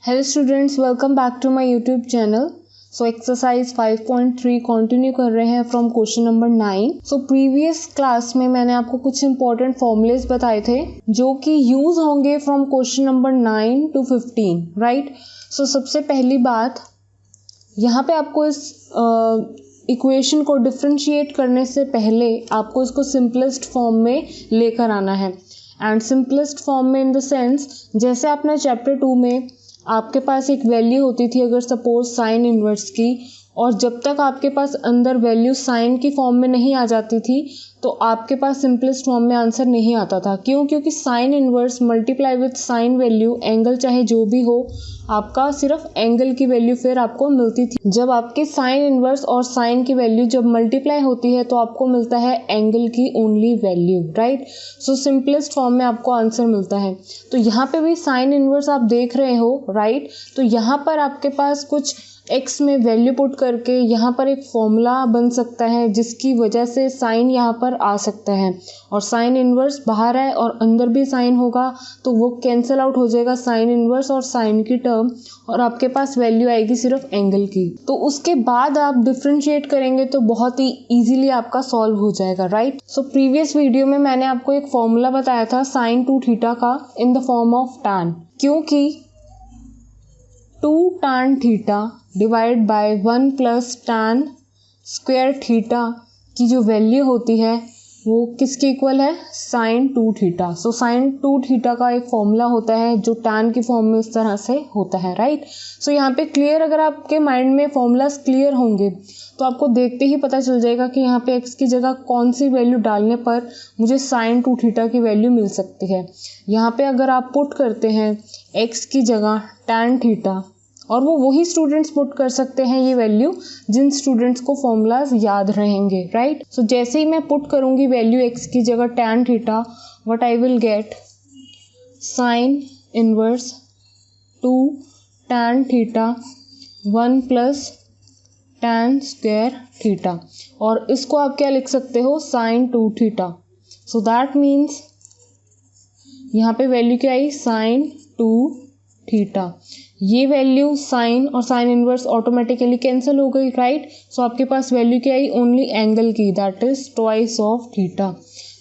Hello students, welcome back to my YouTube channel. So exercise 5.3 continue कर रहे हैं from question number 9। So previous class में मैंने आपको कुछ इंपॉर्टेंट फॉर्मूलेस बताए थे जो कि यूज होंगे from question number 9 to 15, right. So सबसे पहली बात, यहाँ पे आपको इस इक्वेशन को डिफरेंशिएट करने से पहले आपको इसको सिंपलेस्ट फॉर्म में लेकर आना है। एंड सिंपलेस्ट फॉर्म में इन द सेंस, जैसे आपने चैप्टर 2 में आपके पास एक वैल्यू होती थी अगर सपोज साइन इनवर्स की, और जब तक आपके पास अंदर वैल्यू साइन की फॉर्म में नहीं आ जाती थी तो आपके पास सिंपलेस्ट फॉर्म में आंसर नहीं आता था। क्यों? क्योंकि sine inverse multiply with sine value, angle चाहे जो भी हो, आपका सिर्फ एंगल की वैल्यू फिर आपको मिलती थी। जब आपके साइन इनवर्स और साइन की वैल्यू जब मल्टीप्लाई होती है तो आपको मिलता है एंगल की ओनली वैल्यू, राइट। सो सिंपलेस्ट फॉर्म में आपको आंसर मिलता है। तो यहाँ पे भी साइन इनवर्स आप देख रहे हो, राइट। तो यहाँ पर आपके पास कुछ x में वैल्यू पुट करके यहाँ पर एक फॉर्मूला बन सकता है जिसकी वजह से साइन यहाँ पर आ सकता है, और साइन इनवर्स बाहर है और अंदर भी साइन होगा तो वो कैंसिल आउट हो जाएगा साइन इनवर्स और साइन की टर्म, और आपके पास वैल्यू आएगी सिर्फ एंगल की। तो उसके बाद आप डिफरेंशिएट करेंगे तो बहुत ही इजीली आपका सॉल्व हो जाएगा, राइट। सो प्रीवियस वीडियो में मैंने आपको एक फॉर्मूला बताया था साइन 2 थीटा का in the form of tan, क्योंकि 2 tan theta divide by 1 plus tan square theta की जो वैल्यू होती है वो किसके इक्वल है? Sine 2 theta. So sine 2 theta का एक फॉर्मूला होता है जो tan की फॉर्म में इस तरह से होता है, राइट। सो यहाँ पे क्लियर, अगर आपके माइंड में फॉर्मूलाज क्लियर होंगे तो आपको देखते ही पता चल जाएगा कि यहाँ पे x की जगह कौन सी वैल्यू डालने पर मुझे साइन 2 थीटा की वैल्यू मिल सकती है। यहाँ पे अगर आप पुट करते हैं x की जगह tan थीटा, और वो वही स्टूडेंट्स पुट कर सकते हैं ये वैल्यू जिन स्टूडेंट्स को फॉर्मूलाज याद रहेंगे, राइट। सो जैसे ही मैं पुट करूंगी वैल्यू x की जगह tan theta, what I will get? Sine inverse 2 tan theta 1 plus tan square theta, और इसको आप क्या लिख सकते हो? Sine 2 theta. So that means यहाँ पे वैल्यू क्या आई? Sine 2 theta. ये वैल्यू साइन और साइन इनवर्स ऑटोमेटिकली कैंसिल हो गई, राइट। सो आपके पास वैल्यू क्या आई? ओनली एंगल की, that is twice of theta.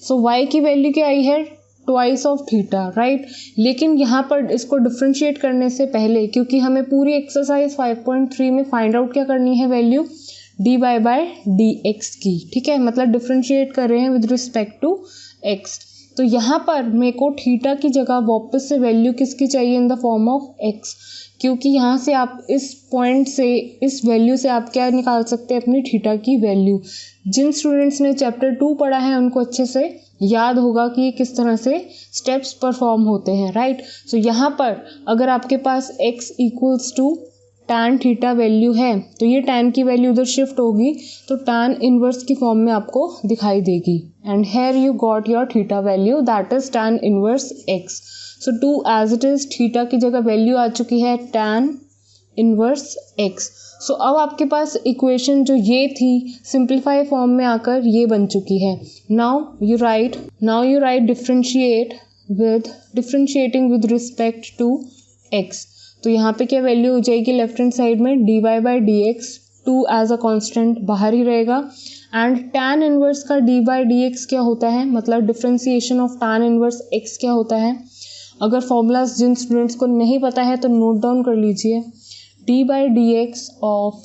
So y की वैल्यू क्या आई है? Twice of theta, right. लेकिन यहाँ पर इसको डिफरेंशिएट करने से पहले, क्योंकि हमें पूरी एक्सरसाइज 5.3 में फाइंड आउट क्या करनी है? वैल्यू dy बाय dx की, ठीक है। मतलब डिफरेंशिएट कर रहे हैं विद रिस्पेक्ट टू x। तो यहाँ पर मेरे को थीटा की जगह वापस से वैल्यू किसकी चाहिए? इन द फॉर्म ऑफ x, क्योंकि यहाँ से आप इस पॉइंट से, इस वैल्यू से आप क्या निकाल सकते हैं? अपनी थीटा की वैल्यू। जिन स्टूडेंट्स ने चैप्टर 2 पढ़ा है उनको अच्छे से याद होगा कि किस तरह से स्टेप्स परफॉर्म होते हैं, राइट। सो यहाँ पर अगर आपके पास x equals to tan theta value है तो ये tan की वैल्यू उधर शिफ्ट होगी तो tan इनवर्स की फॉर्म में आपको दिखाई देगी, and here you got your theta value, that is tan inverse x। So 2 as it is, theta की जगह वैल्यू आ चुकी है tan इनवर्स x। सो अब आपके पास इक्वेशन जो ये थी सिंप्लीफाई फॉर्म में आकर ये बन चुकी है। Now you write differentiating with respect to x। तो यहाँ पे क्या वैल्यू हो जाएगी? लेफ्ट हैंड साइड में dy by dx, 2 as a constant बाहर ही रहेगा, एंड tan इनवर्स का dy बाय dx क्या होता है? मतलब differentiation of tan inverse x क्या होता है? अगर फॉर्मूलाज जिन स्टूडेंट्स को नहीं पता है तो नोट डाउन कर लीजिए। dy by dx of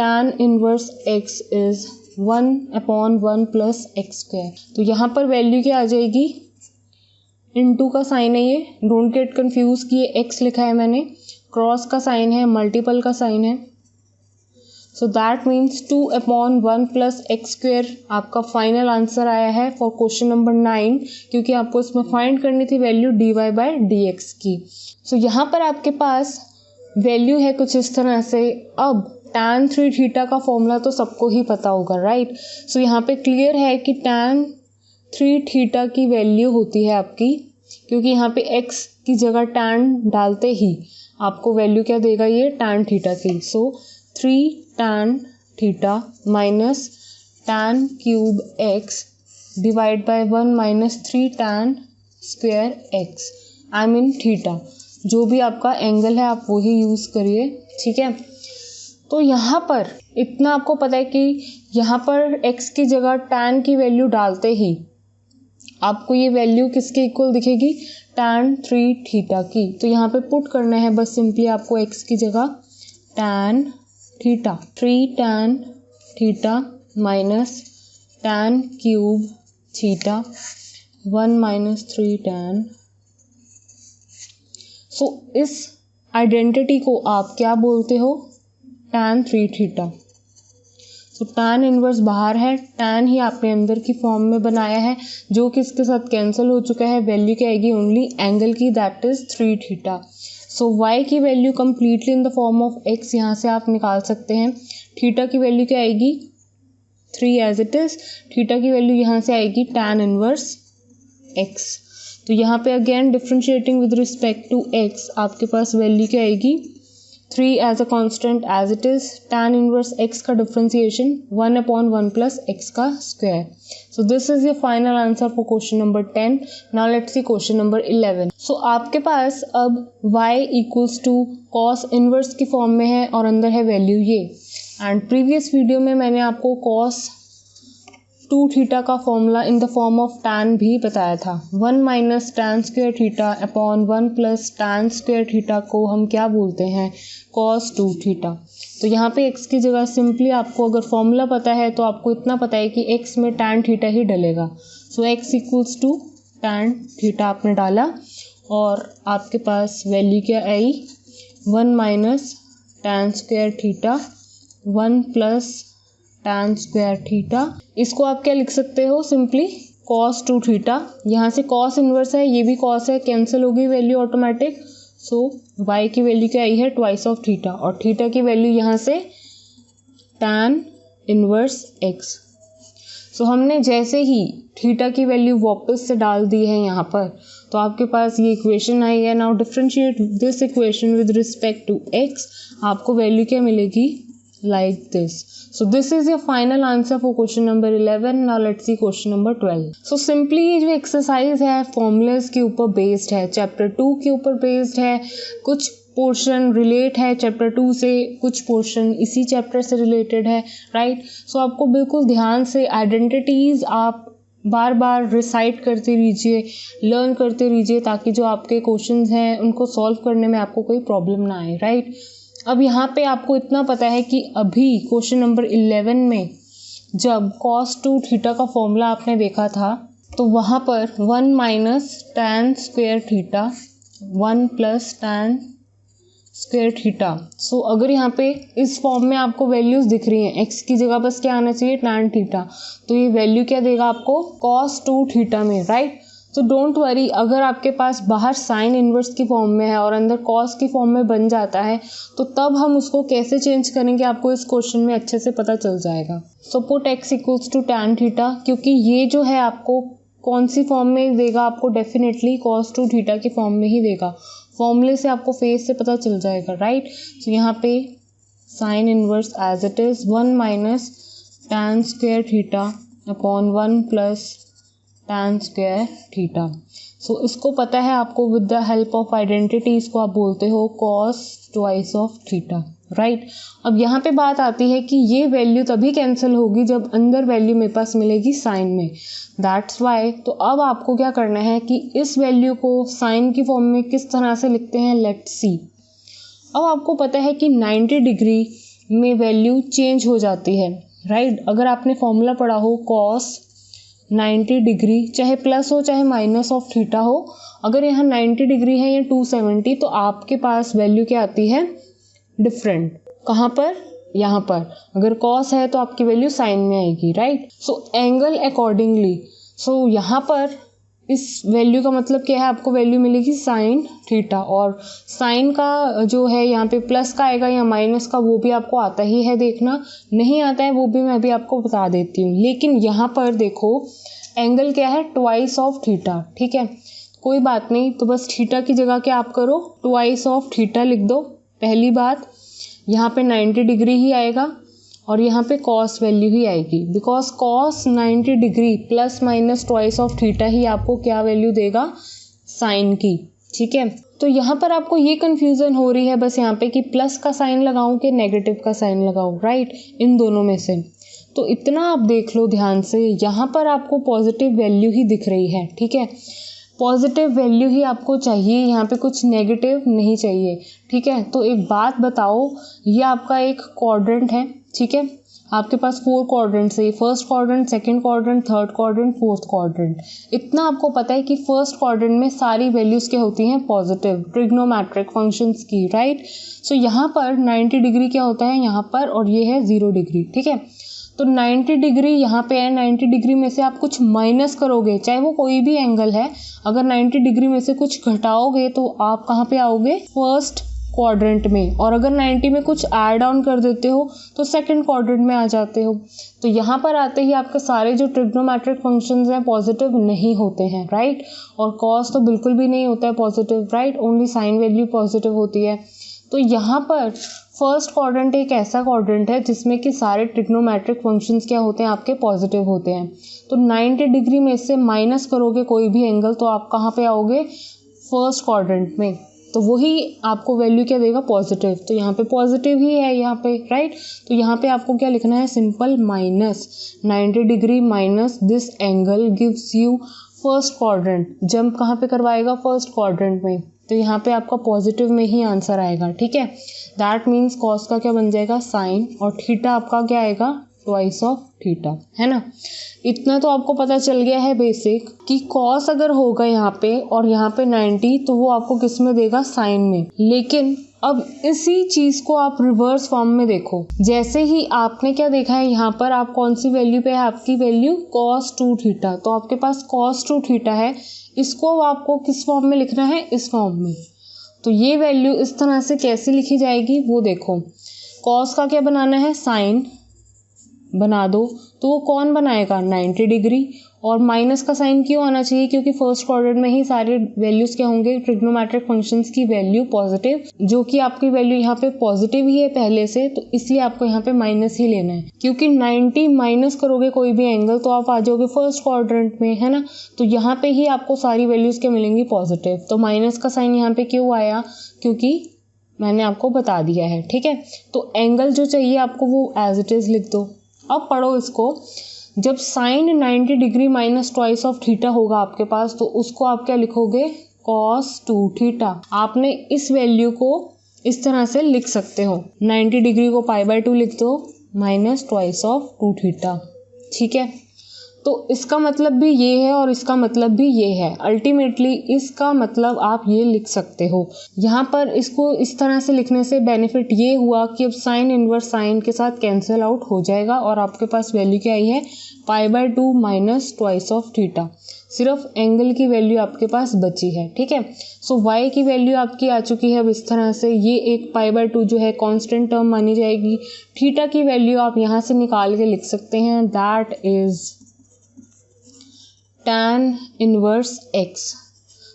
tan inverse x is 1/1 plus x square. तो यहाँ पर वैल्यू क्या आ जाएगी? इनटू का साइन है, ये डोंट गेट कंफ्यूज कि ये x लिखा है मैंने, क्रॉस का साइन है, मल्टीपल का साइन है। सो that means 2/1 plus x square आपका फाइनल आंसर आया है फॉर क्वेश्चन नंबर 9, क्योंकि आपको इसमें फाइंड करनी थी वैल्यू dy बाय dx की। सो यहाँ पर आपके पास वैल्यू है कुछ इस तरह से। अब tan 3 थीटा का फॉर्मूला तो सबको ही पता होगा, राइट। सो यहाँ पे क्लियर है कि tan 3 थीटा की वैल्यू होती है आपकी, क्योंकि यहाँ पे x की जगह tan डालते ही आपको वैल्यू क्या देगा? ये tan थीटा की। सो 3 tan theta minus tan cube x divide by 1 minus 3 tan square x, I mean theta. जो भी आपका एंगल है आप वही यूज़ करिए, ठीक है। तो यहाँ पर इतना आपको पता है कि यहाँ पर x की जगह tan की वैल्यू डालते ही आपको ये वैल्यू किसके इक्वल दिखेगी, tan 3 थीटा की। तो यहाँ पे पुट करना है बस सिंपली आपको x की जगह tan theta, 3 tan theta minus tan cube theta 1 minus 3 tan। सो इस आइडेंटिटी को आप क्या बोलते हो, tan 3 थीटा। तो tan इनवर्स बाहर है, tan ही आपने अंदर की फॉर्म में बनाया है जो कि इसके साथ कैंसिल हो चुका है। वैल्यू क्या आएगी ओनली एंगल की, that is 3 theta. So y की value completely in the form of x यहाँ से आप निकाल सकते हैं। थीटा की वैल्यू क्या आएगी 3 एज इट इज, थीटा की वैल्यू यहाँ से आएगी tan इनवर्स x। तो यहाँ पे again differentiating with respect to x आपके पास वैल्यू क्या आएगी 3 as a constant as it is, tan inverse x का डिफरेंशिएशन 1/1 प्लस x का square. So this is your final answer for question number 10। Now let's see question number 11। सो आपके पास अब y equals to cos inverse की form में है और अंदर है वैल्यू ये। एंड प्रीवियस वीडियो में मैंने आपको cos 2 थीटा का formula in the form of tan भी बताया था। 1 minus tan square theta upon 1 plus tan square theta को हम क्या बोलते हैं, cos 2 थीटा। तो यहाँ पे x की जगह सिंपली आपको अगर फॉर्मूला पता है तो आपको इतना पता है कि x में tan थीटा ही डलेगा। So x equals to tan theta आपने डाला और आपके पास वैल्यू क्या आई 1 minus tan square theta 1 plus tan square theta. इसको आप क्या लिख सकते हो सिंपली cos 2 थीटा। यहाँ से cos इनवर्स है, ये भी cos है, कैंसिल होगी वैल्यू ऑटोमेटिक। सो y की वैल्यू क्या आई है ट्वाइस ऑफ थीटा और थीटा की वैल्यू यहाँ से tan इनवर्स x। सो हमने जैसे ही थीटा की वैल्यू वापस से डाल दी है यहाँ पर तो आपके पास ये इक्वेशन आई है। Now differentiate this equation with respect to x, आपको वैल्यू क्या मिलेगी like this. So this is your final answer for question number 11. Now let's see question number 12. So simply ये जो एक्सरसाइज है फॉर्मूलेस के ऊपर बेस्ड है, चैप्टर 2 के ऊपर बेस्ड है। कुछ पोर्शन रिलेट है चैप्टर 2 से, कुछ पोर्शन इसी चैप्टर से रिलेटेड है, राइट। सो आपको बिल्कुल ध्यान से आइडेंटिटीज आप बार बार रिसाइट करते रहिए, लर्न करते रहिए ताकि जो आपके क्वेश्चंस हैं उनको सॉल्व करने में आपको कोई प्रॉब्लम ना आए, राइट। अब यहाँ पे आपको इतना पता है कि अभी क्वेश्चन नंबर 11 में जब cos 2 थीटा का फॉर्मूला आपने देखा था तो वहाँ पर 1 minus tan square theta 1 plus tan square theta. So अगर यहाँ पे इस फॉर्म में आपको वैल्यूज दिख रही हैं, x की जगह बस क्या आना चाहिए tan थीटा, तो ये वैल्यू क्या देगा आपको cos 2 थीटा में, राइट। तो डोंट वरी, अगर आपके पास बाहर साइन इनवर्स की फॉर्म में है और अंदर कॉस की फॉर्म में बन जाता है तो तब हम उसको कैसे चेंज करेंगे आपको इस क्वेश्चन में अच्छे से पता चल जाएगा। So put x equals to tan theta, क्योंकि ये जो है आपको कौन सी फॉर्म में देगा, आपको डेफिनेटली cos 2 थीटा की फॉर्म में ही देगा। फॉर्मूले से आपको फेस से पता चल जाएगा, राइट। तो यहाँ पे sine inverse as it is 1 minus tan square theta upon 1 plus tan square theta. So इसको पता है आपको, with the help of identity इसको आप बोलते हो cos twice of theta, right. अब यहाँ पे बात आती है कि ये वैल्यू तभी कैंसिल होगी जब अंदर वैल्यू मेरे पास मिलेगी साइन में, दैट्स वाई। तो अब आपको क्या करना है कि इस वैल्यू को साइन की फॉर्म में किस तरह से लिखते हैं, लेट्स सी। अब आपको पता है कि 90 डिग्री में वैल्यू चेंज हो जाती है, राइट। अगर आपने फॉर्मूला पढ़ा हो cos 90 डिग्री, चाहे प्लस हो चाहे माइनस ऑफ थीटा हो, अगर यहाँ 90 डिग्री है या 270 तो आपके पास वैल्यू क्या आती है डिफरेंट। कहाँ पर, यहाँ पर। अगर cos है तो आपकी वैल्यू साइन में आएगी, राइट। सो एंगल अकॉर्डिंगली, सो यहाँ पर इस वैल्यू का मतलब क्या है, आपको वैल्यू मिलेगी साइन थीटा। और साइन का जो है यहाँ पे प्लस का आएगा या माइनस का वो भी आपको आता ही है, देखना नहीं आता है वो भी मैं अभी आपको बता देती हूँ। लेकिन यहाँ पर देखो एंगल क्या है ट्वाइस ऑफ थीटा, ठीक है। कोई बात नहीं, तो बस थीटा की जगह क्या आप करो ट्वाइस ऑफ थीटा लिख दो। पहली बात यहाँ पे 90 डिग्री ही आएगा और यहाँ पे cos वैल्यू ही आएगी, because cos 90 degree plus minus twice of theta ही आपको क्या वैल्यू देगा साइन की, ठीक है। तो यहाँ पर आपको ये कंफ्यूजन हो रही है बस यहाँ पे कि प्लस का साइन लगाऊं कि नेगेटिव का साइन लगाऊं, राइट, इन दोनों में से। तो इतना आप देख लो ध्यान से, यहाँ पर आपको पॉजिटिव वैल्यू ही दिख रही है, ठीक है, पॉजिटिव वैल्यू ही आपको चाहिए, यहाँ पे कुछ नेगेटिव नहीं चाहिए, ठीक है। तो एक बात बताओ, ये आपका एक क्वाड्रेंट है, ठीक है, आपके पास 4 क्वाड्रेंट्स है, first quadrant, second quadrant, third quadrant, fourth quadrant. इतना आपको पता है कि फर्स्ट क्वाड्रेंट में सारी वैल्यूज क्या होती हैं, पॉजिटिव, ट्रिग्नोमेट्रिक फंक्शंस की, राइट। सो यहाँ पर 90 डिग्री क्या होता है यहाँ पर, और ये है 0 डिग्री, ठीक है। तो 90 डिग्री यहाँ पे है, 90 डिग्री में से आप कुछ माइनस करोगे, चाहे वो कोई भी एंगल है, अगर 90 डिग्री में से कुछ घटाओगे तो आप कहाँ पे आओगे, फर्स्ट क्वाड्रेंट में, और अगर 90 में कुछ ऐड ऑन कर देते हो तो सेकंड क्वाड्रेंट में आ जाते हो। तो यहाँ पर आते ही आपके सारे जो ट्रिग्नोमेट्रिक फंक्शंस हैं पॉजिटिव नहीं होते हैं, राइट, और कॉस तो बिल्कुल भी नहीं होता है positive, right, only sine value positive होती है। तो यहाँ पर फर्स्ट क्वाड्रेंट एक ऐसा क्वाड्रेंट है जिसमें कि सारे ट्रिग्नोमेट्रिक फंक्शंस क्या होते हैं, आपके पॉजिटिव होते हैं। तो 90 डिग्री में से माइनस करोगे कोई भी एंगल तो आप कहाँ पे आओगे, फर्स्ट क्वाड्रेंट में, तो वही आपको वैल्यू क्या देगा, पॉजिटिव। तो यहाँ पे पॉजिटिव ही है यहाँ पे, राइट। तो यहाँ पे आपको क्या लिखना है, simple minus 90 degree minus this angle gives you first quadrant. Jump कहाँ पे करवाएगा, फर्स्ट क्वाड्रेंट में, तो यहाँ पे आपका पॉजिटिव में ही आंसर आएगा, ठीक है। दैट मीन्स कॉस का क्या बन जाएगा, साइन, और थीटा आपका क्या आएगा, ट्वाइस ऑफ थीटा, है ना। इतना तो आपको पता चल गया है बेसिक कि कॉस अगर होगा यहाँ पे और यहाँ पे 90 तो वो आपको किस में देगा, साइन में। लेकिन अब इसी चीज को आप रिवर्स फॉर्म में देखो, जैसे ही आपने क्या देखा है यहाँ पर, आप कौन सी वैल्यू पे है, आपकी वैल्यू cos 2 थीटा, तो आपके पास cos 2 थीटा है, इसको आपको किस फॉर्म में लिखना है, इस फॉर्म में। तो ये वैल्यू इस तरह से कैसे लिखी जाएगी वो देखो, cos का क्या बनाना है, साइन बना दो, तो वो कौन बनाएगा, 90 डिग्री, और माइनस का साइन क्यों आना चाहिए, क्योंकि फर्स्ट क्वाड्रेंट में ही सारे वैल्यूज क्या होंगे, ट्रिग्नोमेट्रिक फंक्शंस की वैल्यू पॉजिटिव, जो कि आपकी वैल्यू यहाँ पे पॉजिटिव ही है पहले से, तो इसलिए आपको यहाँ पे माइनस ही लेना है, क्योंकि 90 माइनस करोगे कोई भी एंगल तो आप आ जाओगे फर्स्ट क्वाड्रेंट में, है ना। तो यहाँ पे ही आपको सारी वैल्यूज क्या मिलेंगी, पॉजिटिव। तो माइनस का साइन यहाँ पे क्यों आया, क्योंकि मैंने आपको बता दिया है, ठीक है। तो एंगल जो चाहिए आपको वो एज इट इज लिख दो। अब पढ़ो इसको, जब sine 90 degree minus twice of theta होगा आपके पास, तो उसको आप क्या लिखोगे, cos 2 थीटा। आपने इस वैल्यू को इस तरह से लिख सकते हो, 90 डिग्री को π/2 लिख दो माइनस ट्वाइस ऑफ 2 थीटा, ठीक है। तो इसका मतलब भी ये है और इसका मतलब भी ये है, अल्टीमेटली इसका मतलब आप ये लिख सकते हो। यहाँ पर इसको इस तरह से लिखने से बेनिफिट ये हुआ कि अब साइन इनवर्स साइन के साथ कैंसिल आउट हो जाएगा और आपके पास वैल्यू क्या आई है, π/2 माइनस ट्वाइस ऑफ थीटा। सिर्फ एंगल की वैल्यू आपके पास बची है, ठीक है। सो y की वैल्यू आपकी आ चुकी है अब इस तरह से, ये एक π/2 जो है कांस्टेंट टर्म मानी जाएगी। थीटा की वैल्यू आप यहाँ से निकाल के लिख सकते हैं, that is tan inverse x।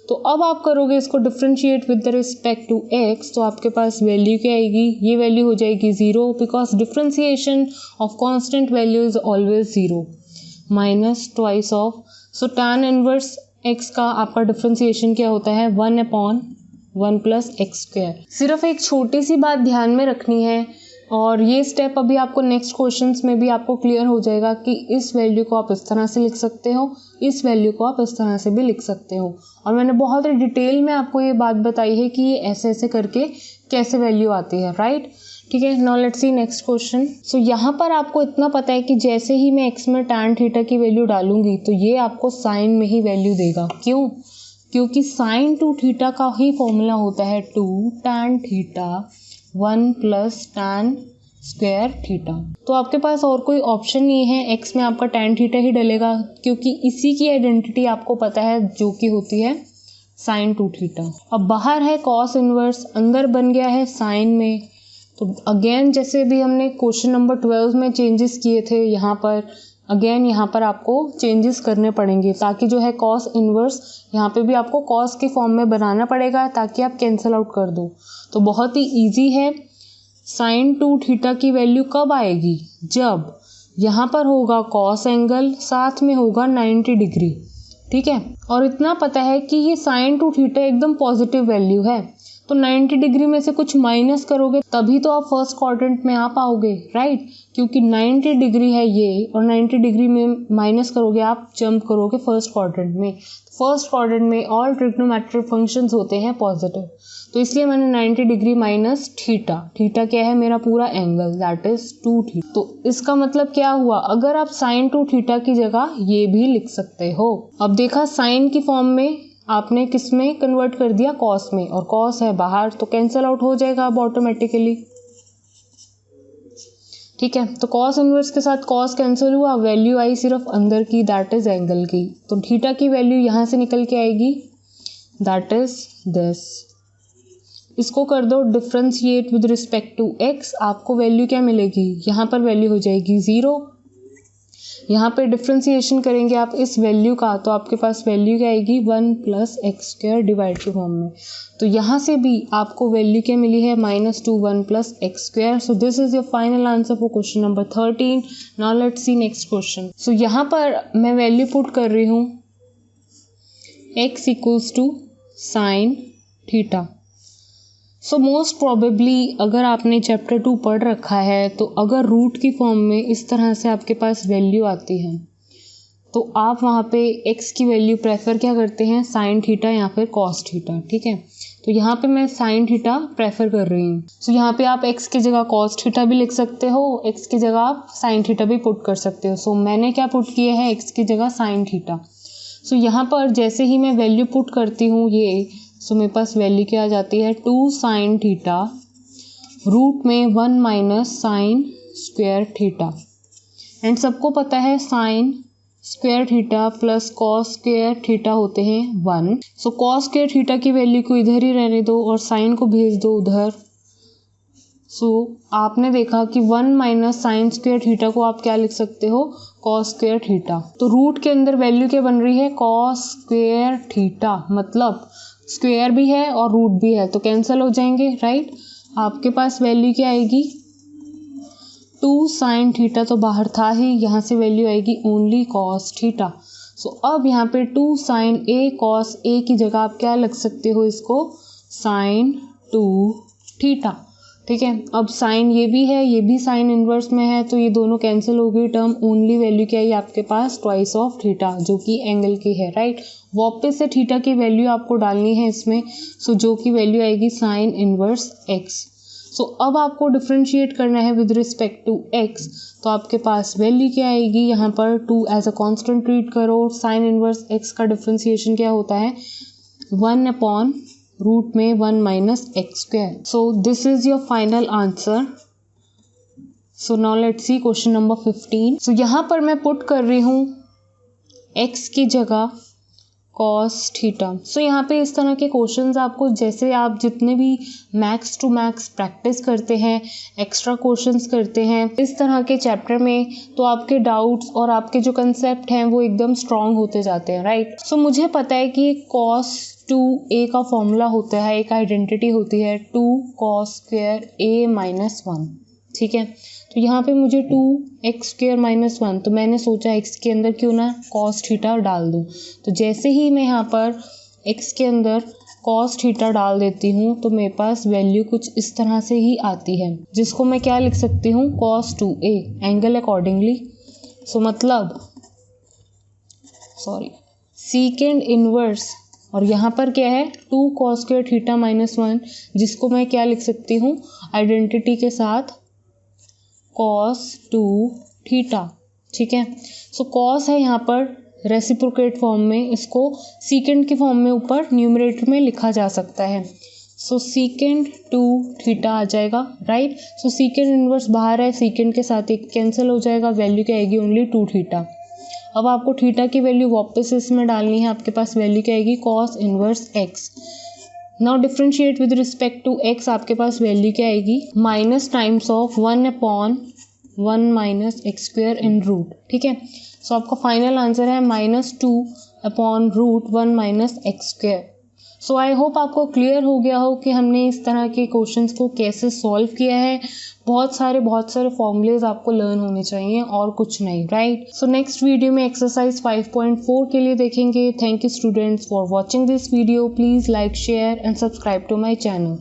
तो अब आप करोगे इसको differentiate with the respect to x, तो आपके पास वैल्यू क्या आएगी, ये वैल्यू हो जाएगी 0, because differentiation of constant value is always 0, minus twice of, so tan inverse x का आपका डिफ्रेंशिएशन क्या होता है, 1/1 प्लस एक्स स्क्वायर। सिर्फ एक छोटी सी बात ध्यान में रखनी है, और ये स्टेप अभी आपको नेक्स्ट क्वेश्चंस में भी आपको क्लियर हो जाएगा कि इस वैल्यू को आप इस तरह से लिख सकते हो, इस वैल्यू को आप इस तरह से भी लिख सकते हो। और मैंने बहुत ही डिटेल में आपको ये बात बताई है कि ये ऐसे ऐसे करके कैसे वैल्यू आती है, राइट, ठीक है। Now let's see next question. So यहाँ पर आपको इतना पता है कि जैसे ही मैं x में tan थीटा की वैल्यू डालूंगी तो ये आपको साइन में ही वैल्यू देगा। क्यों, क्योंकि साइन 2 थीटा का ही फॉर्मूला होता है 2 tan theta 1 plus tan square theta. तो आपके पास और कोई ऑप्शन नहीं है, x में आपका tan थीटा ही डलेगा, क्योंकि इसी की आइडेंटिटी आपको पता है जो कि होती है साइन 2 थीटा। अब बाहर है कॉस इनवर्स, अंदर बन गया है साइन में। तो अगेन जैसे भी हमने क्वेश्चन नंबर 12 में चेंजेस किए थे, यहाँ पर अगेन यहाँ पर आपको चेंजेस करने पड़ेंगे, ताकि जो है कॉस इनवर्स यहाँ पे भी आपको कॉस के फॉर्म में बनाना पड़ेगा ताकि आप कैंसिल आउट कर दो। तो बहुत ही इजी है, साइन 2 थीटा की वैल्यू कब आएगी, जब यहाँ पर होगा कॉस एंगल, साथ में होगा 90 डिग्री, ठीक है। और इतना पता है कि ये साइन टू थीटा एकदम पॉजिटिव वैल्यू है, तो 90 डिग्री में से कुछ माइनस करोगे तभी तो आप फर्स्ट क्वाड्रेंट में आ पाओगे, राइट। क्योंकि 90 डिग्री है ये और 90 डिग्री में माइनस करोगे आप जंप करोगे फर्स्ट क्वाड्रेंट में। फर्स्ट क्वाड्रेंट में ऑल ट्रिग्नोमेट्रिक फंक्शंस होते हैं पॉजिटिव, तो इसलिए मैंने 90 डिग्री माइनस थीटा, थीटा क्या है मेरा पूरा एंगल, दैट इज 2 थीटा। तो इसका मतलब क्या हुआ, अगर आप साइन 2 थीटा की जगह ये भी लिख सकते हो। अब देखा साइन की फॉर्म में आपने किस में कन्वर्ट कर दिया, कॉस में, और कॉस है बाहर तो कैंसिल आउट हो जाएगा अब ऑटोमेटिकली, ठीक है। तो कॉस इनवर्स के साथ कॉस कैंसिल हुआ, वैल्यू आई सिर्फ अंदर की, दैट इज एंगल की। तो थीटा की वैल्यू यहां से निकल के आएगी, दैट इज दिस। इसको कर दो differentiate with respect to x, आपको वैल्यू क्या मिलेगी, यहाँ पर वैल्यू हो जाएगी 0। यहाँ पे डिफ्रेंशिएशन करेंगे आप इस वैल्यू का, तो आपके पास वैल्यू क्या आएगी 1 + x² डिवाइड के फॉर्म में। तो यहाँ से भी आपको वैल्यू क्या मिली है -2 1 + x²। So this is your final answer for question number 13। Now let's see next question. So यहाँ पर मैं वैल्यू पुट कर रही हूँ x = sin theta. So most probably अगर आपने चैप्टर 2 पढ़ रखा है तो अगर रूट की फॉर्म में इस तरह से आपके पास वैल्यू आती है तो आप वहाँ पे x की वैल्यू प्रेफर क्या करते हैं, साइन थीटा या फिर कॉस थीटा, ठीक है। तो यहाँ पे मैं साइन थीटा प्रेफर कर रही हूँ। सो यहाँ पे आप x की जगह कॉस थीटा भी लिख सकते हो, x की जगह आप साइन थीटा भी पुट कर सकते हो। सो मैंने क्या पुट किया है, x की जगह साइन थीटा। सो यहाँ पर जैसे ही मैं वैल्यू पुट करती हूँ ये, सो मेरे पास वैल्यू क्या आ जाती है 2 sin थीटा रूट में 1 - sin स्क्वायर थीटा। एंड सबको पता है sine square theta plus cos square theta होते हैं 1। सो कॉस स्क्वायर थीटा की वैल्यू को इधर ही रहने दो और साइन को भेज दो उधर। सो आपने देखा कि 1 - sin स्क्वायर थीटा को आप क्या लिख सकते हो, कॉस स्क्वायर थीटा। तो रूट के अंदर वैल्यू क्या बन रही है, कॉस स्क्वायर थीटा, मतलब स्क्वायर भी है और रूट भी है तो कैंसिल हो जाएंगे, राइट। आपके पास वैल्यू क्या आएगी 2 sin थीटा, तो बाहर था ही, यहाँ से वैल्यू आएगी ओनली कॉस थीटा। सो अब यहाँ पे 2 sin a cos a की जगह आप क्या लग सकते हो, इसको sin 2 थीटा, ठीक है। अब साइन ये भी है, ये भी साइन इनवर्स में है, तो ये दोनों कैंसिल हो गई टर्म। ओनली वैल्यू क्या है आपके पास, ट्वाइस ऑफ थीटा, जो कि एंगल की है, राइट। वापस से थीटा की वैल्यू आपको डालनी है इसमें, सो जो की वैल्यू आएगी साइन इनवर्स x। सो अब आपको डिफ्रेंशिएट करना है विद रिस्पेक्ट टू x, तो आपके पास वैल्यू क्या आएगी, यहाँ पर 2 एज अ कॉन्स्टेंट ट्रीट करो। साइन इनवर्स x का डिफ्रेंशिएशन क्या होता है 1/√ में 1 - x²। So this is your final answer. So now let's see question number 15। सो यहाँ पर मैं पुट कर रही हूँ x की जगह कॉस थीटा। सो यहाँ पे इस तरह के क्वेश्चंस आपको, जैसे आप जितने भी मैक्स टू मैक्स प्रैक्टिस करते हैं, एक्स्ट्रा क्वेश्चंस करते हैं इस तरह के चैप्टर में, तो आपके डाउट्स और आपके जो कंसेप्ट हैं वो एकदम स्ट्रांग होते जाते हैं, राइट। सो मुझे पता है कि कॉस 2a का फॉर्मूला होता है, एक आइडेंटिटी होती है 2 cos square a - 1, ठीक है। तो यहाँ पे मुझे 2x² - 1, तो मैंने सोचा x के अंदर क्यों ना cos थीटा डाल दूँ। तो जैसे ही मैं यहाँ पर x के अंदर cos थीटा डाल देती हूँ तो मेरे पास वैल्यू कुछ इस तरह से ही आती है, जिसको मैं क्या लिख सकती हूँ, cos 2a एंगल अकॉर्डिंगली। सो मतलब सीकेंड इनवर्स, और यहाँ पर क्या है 2 cos square थीटा - 1, जिसको मैं क्या लिख सकती हूँ आइडेंटिटी के साथ cos 2 थीटा, ठीक है। सो cos है यहाँ पर रेसिप्रोकेट फॉर्म में, इसको सीकेंड की फॉर्म में ऊपर न्यूमरेटर में लिखा जा सकता है। सो सीकेंड 2 थीटा आ जाएगा, राइट। सो सीकेंड इनवर्स बाहर है, सीकेंड के साथ एक कैंसिल हो जाएगा, वैल्यू क्या आएगी ओनली 2 थीटा। अब आपको थीटा की वैल्यू वापस इसमें डालनी है, आपके पास वैल्यू क्या आएगी cos inverse x। Now differentiate with respect to x, आपके पास वैल्यू क्या आएगी minus times of 1/1 - x² in root, ठीक है। सो आपका फाइनल आंसर है -2/√1 - x²। सो आई होप आपको क्लियर हो गया हो कि हमने इस तरह के क्वेश्चंस को कैसे सॉल्व किया है। बहुत सारे फॉर्मूलेज आपको लर्न होने चाहिए और कुछ नहीं, राइट। सो नेक्स्ट वीडियो में एक्सरसाइज 5.4 के लिए देखेंगे। Thank you students for watching this video. Please like, share and subscribe to my channel.